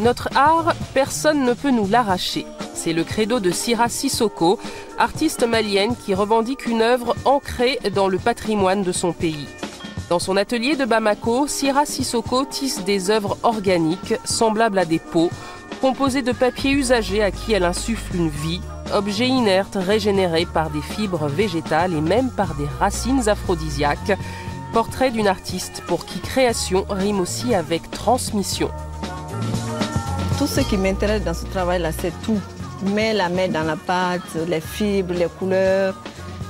Notre art, personne ne peut nous l'arracher. C'est le credo de Sira Sissoko, artiste malienne qui revendique une œuvre ancrée dans le patrimoine de son pays. Dans son atelier de Bamako, Sira Sissoko tisse des œuvres organiques semblables à des pots, composées de papier usagé à qui elle insuffle une vie, objets inertes régénérés par des fibres végétales et même par des racines aphrodisiaques. Portrait d'une artiste pour qui création rime aussi avec transmission. Tout ce qui m'intéresse dans ce travail-là, c'est tout. Mets la main dans la pâte, les fibres, les couleurs.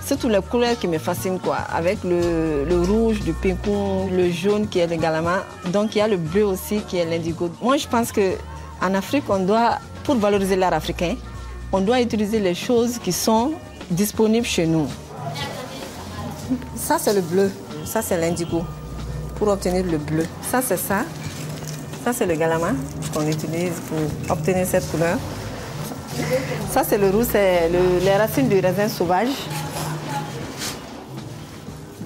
C'est toutes les couleurs qui me fascinent, quoi. Avec le rouge du pinkou, le jaune qui est le galama. Donc il y a le bleu aussi qui est l'indigo. Moi, je pense qu'en Afrique, on doit, pour valoriser l'art africain, on doit utiliser les choses qui sont disponibles chez nous. Ça, c'est le bleu. Ça, c'est l'indigo. Pour obtenir le bleu. Ça, c'est ça. Ça, c'est le galama qu'on utilise pour obtenir cette couleur. Ça, c'est le rouge, c'est les racines du raisin sauvage.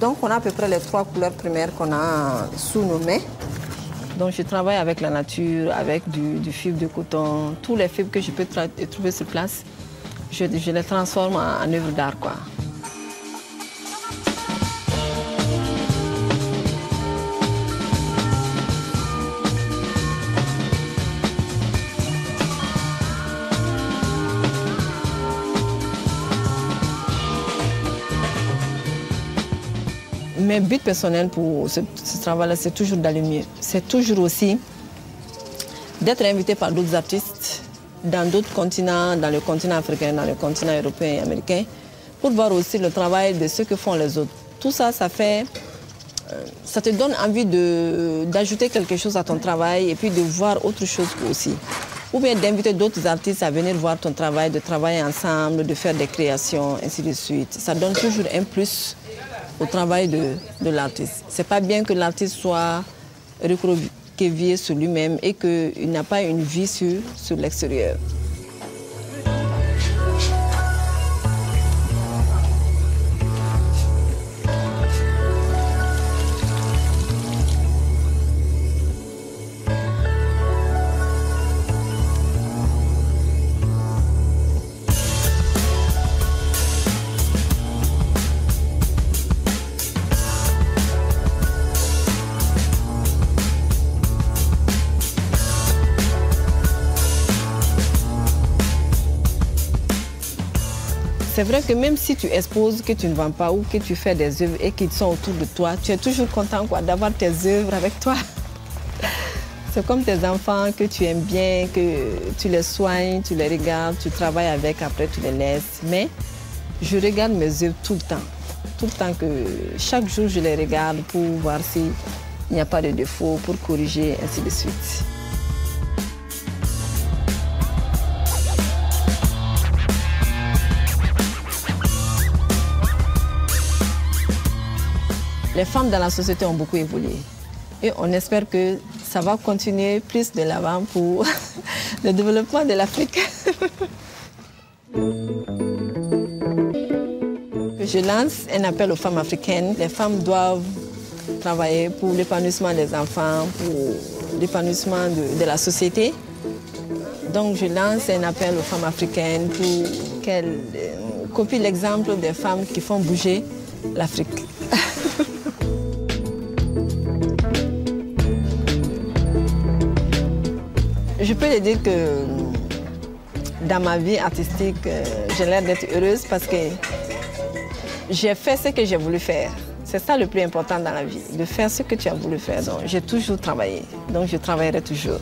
Donc, on a à peu près les 3 couleurs primaires qu'on a sous nos mains. Donc, je travaille avec la nature, avec du fibre de coton. Tous les fibres que je peux trouver sur place, je les transforme en œuvres d'art, quoi. Mes buts personnels pour ce travail-là, c'est toujours d'aller mieux. C'est toujours aussi d'être invité par d'autres artistes dans d'autres continents, dans le continent africain, dans le continent européen et américain, pour voir aussi le travail de ce que font les autres. Tout ça, ça te donne envie d'ajouter quelque chose à ton travail et puis de voir autre chose aussi. Ou bien d'inviter d'autres artistes à venir voir ton travail, de travailler ensemble, de faire des créations, ainsi de suite. Ça donne toujours un plus au travail de l'artiste. C'est pas bien que l'artiste soit recroquevillé sur lui-même et qu'il n'a pas une vie sur l'extérieur. C'est vrai que même si tu exposes, que tu ne vends pas ou que tu fais des œuvres et qu'ils sont autour de toi, tu es toujours content d'avoir tes œuvres avec toi. C'est comme tes enfants que tu aimes bien, que tu les soignes, tu les regardes, tu travailles avec, après tu les laisses. Mais je regarde mes œuvres tout le temps. Tout le temps que chaque jour je les regarde pour voir s'il n'y a pas de défaut, pour corriger, ainsi de suite. Les femmes dans la société ont beaucoup évolué. Et on espère que ça va continuer plus de l'avant pour le développement de l'Afrique. Je lance un appel aux femmes africaines. Les femmes doivent travailler pour l'épanouissement des enfants, pour l'épanouissement de la société. Donc je lance un appel aux femmes africaines pour qu'elles copient l'exemple des femmes qui font bouger l'Afrique. Je peux le dire que dans ma vie artistique, j'ai l'air d'être heureuse parce que j'ai fait ce que j'ai voulu faire. C'est ça le plus important dans la vie, de faire ce que tu as voulu faire. Donc j'ai toujours travaillé, donc je travaillerai toujours.